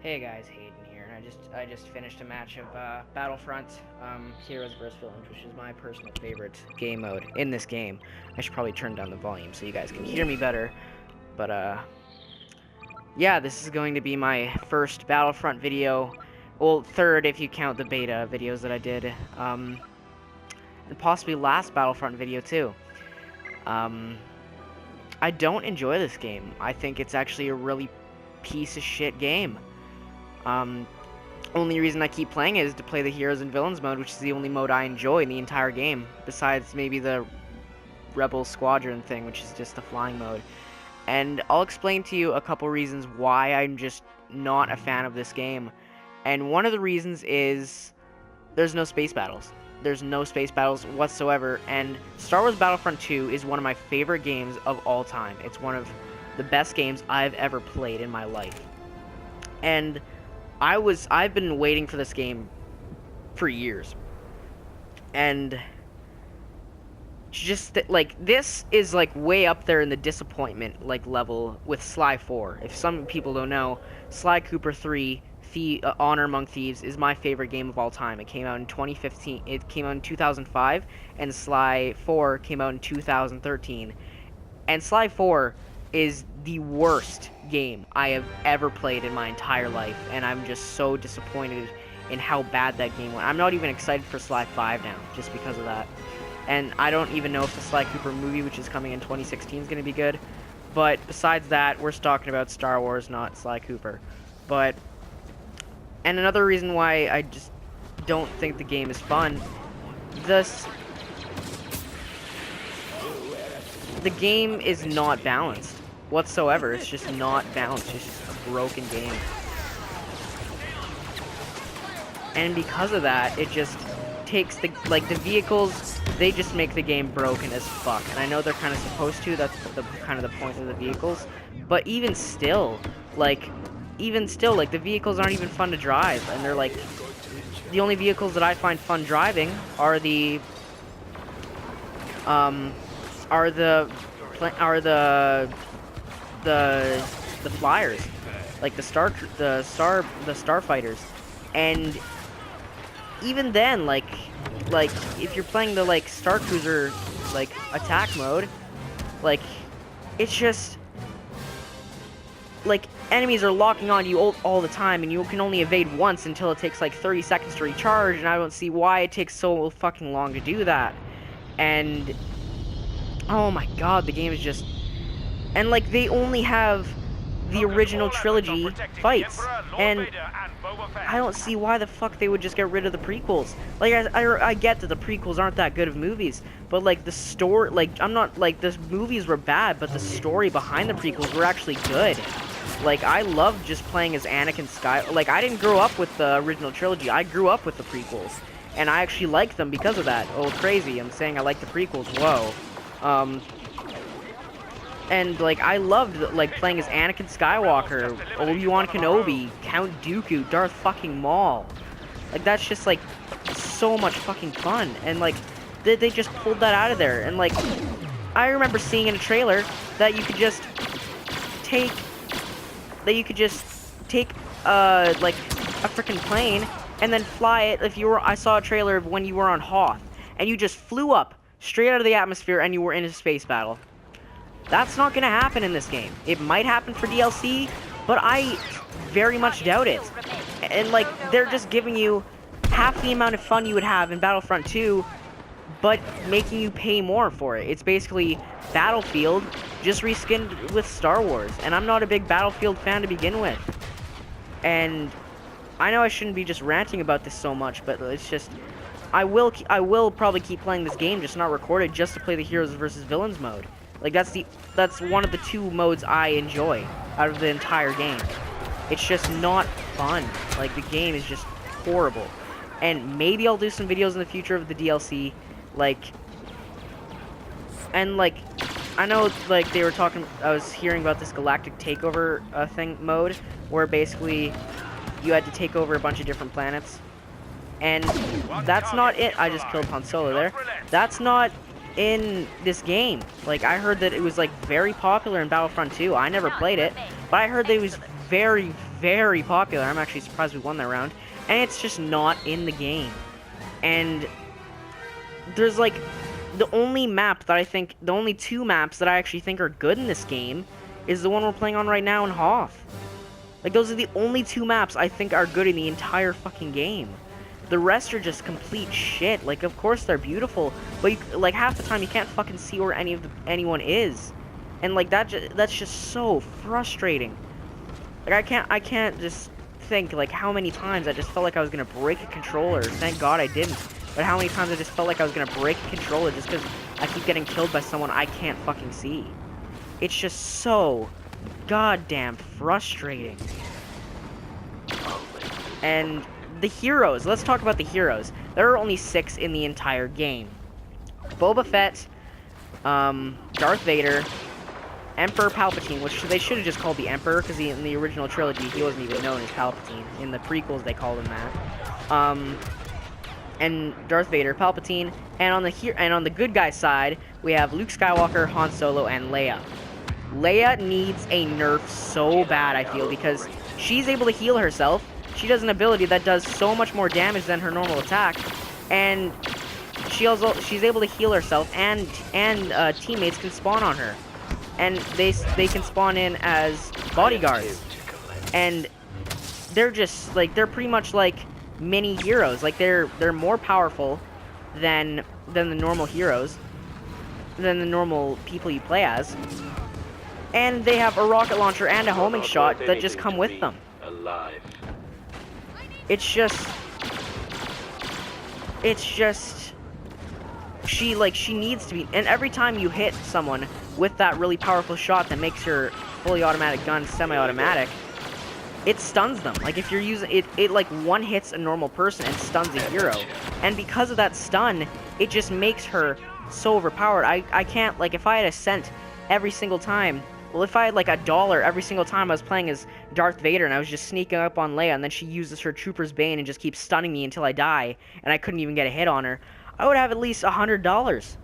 Hey guys, Hayden here, and I just finished a match of Battlefront, Heroes vs Villains, which is my personal favorite game mode in this game. I should probably turn down the volume so you guys can hear me better. But yeah, this is going to be my first Battlefront video, well, third if you count the beta videos that I did, and possibly last Battlefront video too. I don't enjoy this game. I think it's actually a really piece of shit game. Only reason I keep playing it is to play the Heroes and Villains mode, which is the only mode I enjoy in the entire game, besides maybe the Rebel Squadron thing, which is just the flying mode. And I'll explain to you a couple reasons why I'm just not a fan of this game. And one of the reasons is there's no space battles. There's no space battles whatsoever, and Star Wars Battlefront 2 is one of my favorite games of all time. It's one of the best games I've ever played in my life. And I've been waiting for this game for years. And just this is like way up there in the disappointment level with Sly 4. If some people don't know, Sly Cooper 3 Honor Among Thieves is my favorite game of all time. It came out in 2015. It came out in 2005, and Sly 4 came out in 2013. And Sly 4 is the worst game I have ever played in my entire life, and I'm just so disappointed in how bad that game went. I'm not even excited for Sly 5 now, just because of that. And I don't even know if the Sly Cooper movie, which is coming in 2016, is going to be good. But besides that, we're talking about Star Wars, not Sly Cooper. And another reason why I just don't think the game is fun, the game is not balanced whatsoever. It's just not balanced. It's just a broken game. And because of that, it just takes the vehicles, they just make the game broken as fuck. And I know they're kind of supposed to, that's the kind of the point of the vehicles. But even still, the vehicles aren't even fun to drive, and they're like, the only vehicles that I find fun driving are the flyers, like the starfighters. And even then, like if you're playing the Star Cruiser attack mode, it's just enemies are locking on you all the time, and you can only evade once until it takes 30 seconds to recharge, and I don't see why it takes so fucking long to do that. And oh my god, the game is just, and they only have the original trilogy fights, and I don't see why the fuck they would just get rid of the prequels. I get that the prequels aren't that good of movies, but the story, I'm not the movies were bad, but the story behind the prequels were actually good. I loved just playing as Anakin Skywalker. I didn't grow up with the original trilogy. I grew up with the prequels, and I actually liked them because of that. Oh, crazy! I'm saying I like the prequels. Whoa. And I loved playing as Anakin Skywalker, Obi-Wan Kenobi, Count Dooku, Darth fucking Maul. That's just so much fucking fun. And they just pulled that out of there. And I remember seeing in a trailer that you could just take a freaking plane and then fly it. I saw a trailer of when you were on Hoth, and you just flew up straight out of the atmosphere and you were in a space battle. That's not gonna happen in this game. It might happen for DLC, but I very much doubt it. And they're just giving you half the amount of fun you would have in Battlefront 2, but making you pay more for it. It's basically Battlefield just reskinned with Star Wars, and I'm not a big Battlefield fan to begin with. And I know I shouldn't be just ranting about this so much, but it's just, I will probably keep playing this game, just not record it, just to play the Heroes vs Villains mode. That's one of the two modes I enjoy out of the entire game. It's just not fun. The game is just horrible. And maybe I'll do some videos in the future of the DLC, I know they were talking, I was hearing about this Galactic Takeover mode, where basically you had to take over a bunch of different planets. And that's not it. I just killed Han Solo there. That's not in this game. I heard that it was very popular in Battlefront 2. I never played it, but I heard that it was very, very popular. I'm actually surprised we won that round. And it's just not in the game. And there's like the only two maps that I actually think are good in this game is the one we're playing on right now in Hoth. Like, those are the only two maps I think are good in the entire fucking game. The rest are just complete shit. Like, of course they're beautiful, but like half the time you can't fucking see where anyone is, and like that's just so frustrating. Like, I can't just think like how many times I just felt like I was gonna break a controller. Thank God I didn't. But how many times I just felt like I was gonna break a controller just because I keep getting killed by someone I can't fucking see. It's just so goddamn frustrating. And the heroes. Let's talk about the heroes. There are only 6 in the entire game. Boba Fett, Darth Vader, Emperor Palpatine, which they should have just called the Emperor, because in the original trilogy he wasn't even known as Palpatine. In the prequels they called him that. And Darth Vader, Palpatine, and on the good guy side we have Luke Skywalker, Han Solo, and Leia. Leia needs a nerf so bad, I feel, because she's able to heal herself. She does an ability that does so much more damage than her normal attack, and she's able to heal herself, and teammates can spawn on her, and they can spawn in as bodyguards, and they're just like, they're pretty much like mini heroes. Like, they're more powerful than the normal heroes, than the normal people you play as, and they have a rocket launcher and a homing shot that just come with them. It's just she needs to be, and every time you hit someone with that really powerful shot that makes your fully automatic gun semi-automatic, it stuns them. Like, if you're using it like one hits a normal person and stuns a hero, and because of that stun, it just makes her so overpowered. I can't, like, if I had a cent every single time, well, if I had like $1 every single time I was playing as Darth Vader and I was just sneaking up on Leia, and then she uses her Trooper's Bane and just keeps stunning me until I die, and I couldn't even get a hit on her, I would have at least $100.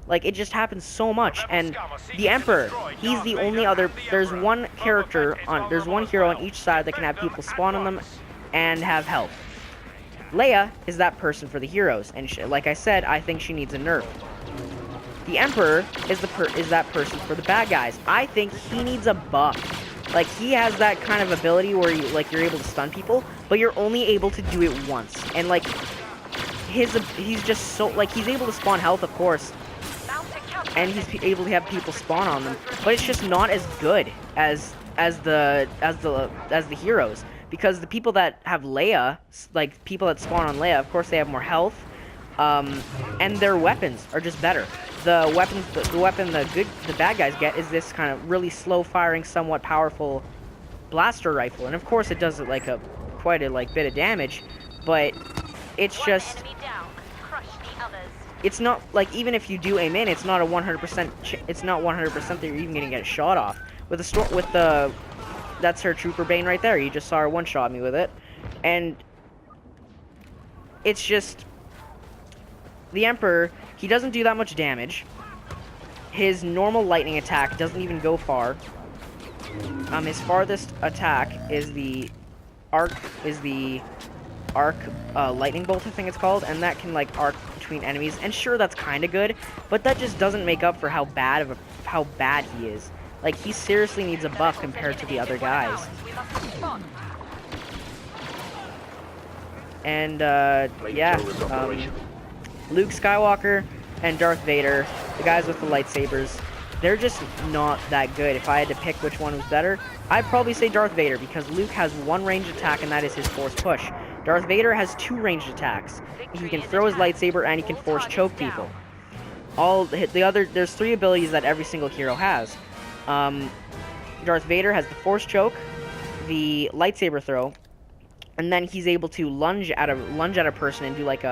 Like, it just happens so much. And the Emperor, he's the only other, there's one hero on each side that can have people spawn on them and have health. Leia is that person for the heroes, and like I said, I think she needs a nerf. The Emperor is that person for the bad guys. I think he needs a buff. Like, he has that kind of ability where you're able to stun people, but you're only able to do it once. And like, he's just so, like, he's able to spawn health, of course, and he's able to have people spawn on them, but it's just not as good as the heroes, because the people that have Leia, like people that spawn on Leia, of course they have more health, and their weapons are just better. The weapon the bad guys get is this kind of really slow firing, somewhat powerful blaster rifle, and of course it does like quite a bit of damage, but it's just, it's not like, even if you do aim in, it's not a 100%. It's not 100% that you're even gonna get a shot off with the that's her Trooper Bane right there. You just saw her one-shot me with it, and it's just, the Emperor, he doesn't do that much damage. His normal lightning attack doesn't even go far. His farthest attack is the arc lightning bolt, I think it's called, and that can like arc between enemies. And sure, that's kind of good, but that just doesn't make up for how bad he is. Like, he seriously needs a buff compared to the other guys. And Luke Skywalker and Darth Vader, the guys with the lightsabers, they're just not that good. If I had to pick which one was better, I'd probably say Darth Vader, because Luke has one ranged attack, and that is his force push. Darth Vader has 2 ranged attacks. He can throw his lightsaber, and he can force choke people. There's 3 abilities that every single hero has. Darth Vader has the force choke, the lightsaber throw, and then he's able to lunge at a person and do like 2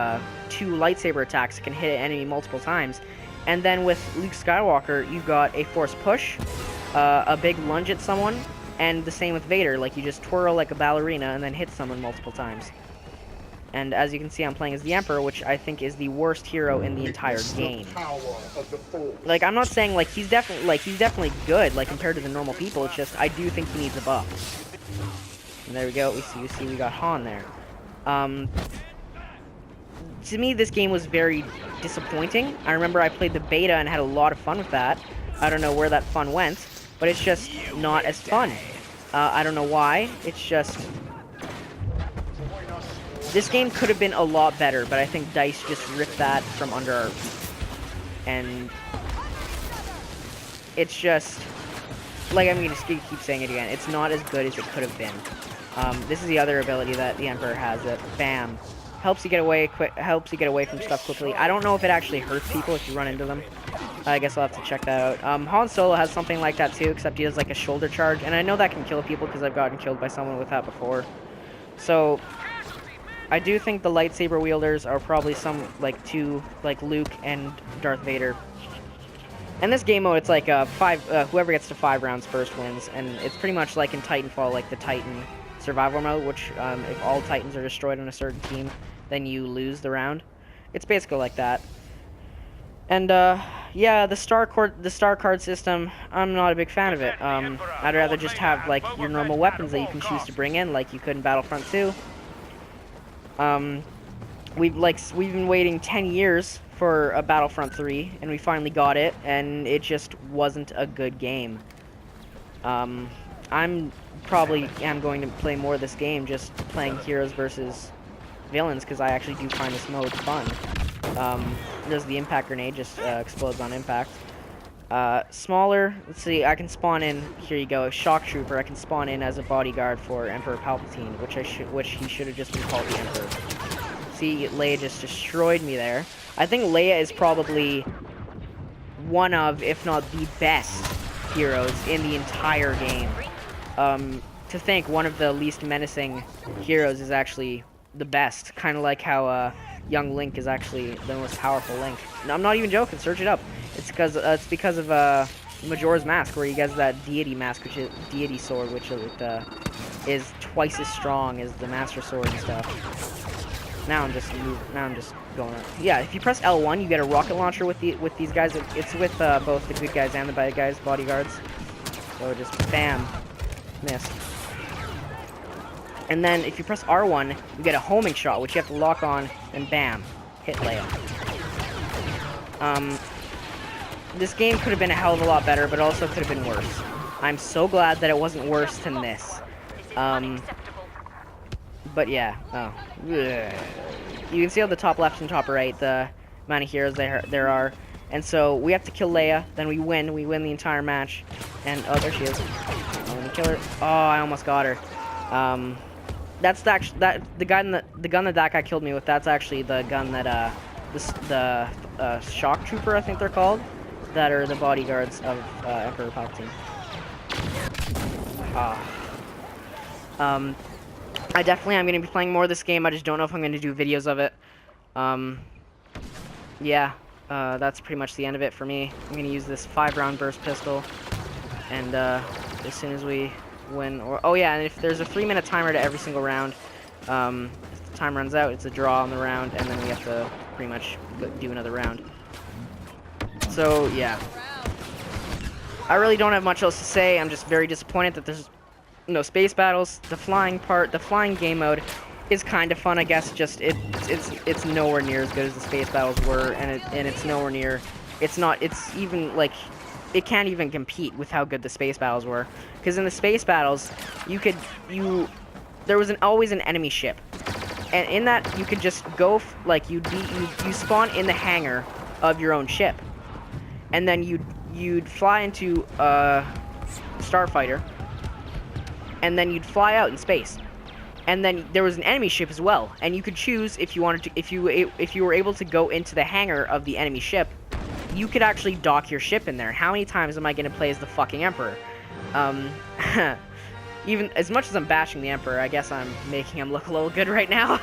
lightsaber attacks that can hit an enemy multiple times. And then with Luke Skywalker, you've got a force push, a big lunge at someone, and the same with Vader. Like, you just twirl like a ballerina and then hit someone multiple times. And as you can see, I'm playing as the Emperor, which I think is the worst hero in the entire game. Like, I'm not saying like he's definitely good, like, compared to the normal people. It's just, I do think he needs a buff. And there we go. We see we got Han there. To me, this game was very disappointing. I remember I played the beta and had a lot of fun with that. I don't know where that fun went, but it's just not as fun. I don't know why. It's just... This game could have been a lot better, but I think DICE just ripped that from under our feet. And... It's just... Like, I'm going to keep saying it again. It's not as good as it could have been. This is the other ability that the Emperor has, that BAM. Helps you get away from stuff quickly. I don't know if it actually hurts people if you run into them. I guess I'll have to check that out. Han Solo has something like that too, except he has like a shoulder charge, and I know that can kill people because I've gotten killed by someone with that before. So I do think the lightsaber wielders are probably two like Luke and Darth Vader. And this game mode, it's like whoever gets to 5 rounds first wins, and it's pretty much like in Titanfall, like the Titan survival mode, which if all Titans are destroyed on a certain team, then you lose the round. It's basically like that. And yeah, the star card system, I'm not a big fan of it. I'd rather just have like your normal weapons that you can choose to bring in, like you could in Battlefront 2. We've been waiting 10 years for a Battlefront 3, and we finally got it, and it just wasn't a good game. I'm probably going to play more of this game, just playing heroes versus villains, because I actually do find this mode fun. There's the impact grenade, just explodes on impact. Smaller, let's see, I can spawn in, here you go, a shock trooper. I can spawn in as a bodyguard for Emperor Palpatine, which he should have just been called the Emperor. See, Leia just destroyed me there. I think Leia is probably one of, if not the best heroes in the entire game. To think one of the least menacing heroes is actually the best. Kind of like how young Link is actually the most powerful Link. No, I'm not even joking. Search it up. It's because of Majora's Mask, where he gets that deity mask, which is deity sword, which is twice as strong as the Master Sword and stuff. Now I'm just going around. Yeah, if you press L1, you get a rocket launcher with these guys. It's with both the good guys and the bad guys, bodyguards. So just bam, missed. And then if you press R1, you get a homing shot, which you have to lock on, and bam, hit Leia. This game could have been a hell of a lot better, but also could have been worse. I'm so glad that it wasn't worse than this. But yeah, you can see on the top left and top right the amount of heroes there are. And so we have to kill Leia, then we win the entire match. And oh, there she is. I'm gonna kill her. Oh, I almost got her. That's the gun that guy killed me with. That's actually the gun that the shock trooper, I think they're called, that are the bodyguards of Emperor Palpatine. I definitely am going to be playing more of this game. I just don't know if I'm going to do videos of it. Yeah, that's pretty much the end of it for me. I'm going to use this 5-round burst pistol, and as soon as we win, oh yeah, and if there's a 3-minute timer to every single round, if the time runs out, it's a draw on the round, and then we have to pretty much do another round. So yeah, I really don't have much else to say. I'm just very disappointed that there's no space battles. The flying game mode is kind of fun, I guess. Just it's nowhere near as good as the space battles were, and it's nowhere near. It's even like, it can't even compete with how good the space battles were. Because in the space battles, there was always an enemy ship, and in that you could just go you spawn in the hangar of your own ship, and then you'd fly into a starfighter, and then you'd fly out in space, and then there was an enemy ship as well, and you could choose if you wanted to, if you were able to go into the hangar of the enemy ship, you could actually dock your ship in there. How many times am I going to play as the fucking Emperor? Even as much as I'm bashing the Emperor, I guess I'm making him look a little good right now.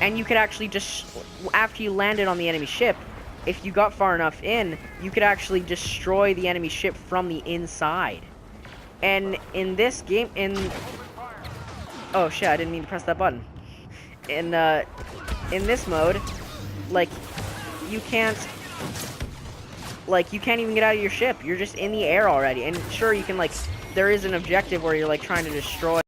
And you could actually just, after you landed on the enemy ship, if you got far enough in, you could actually destroy the enemy ship from the inside. And in this game, oh shit, I didn't mean to press that button. In this mode, like, you can't even get out of your ship. You're just in the air already. And sure, you can there is an objective where you're like trying to destroy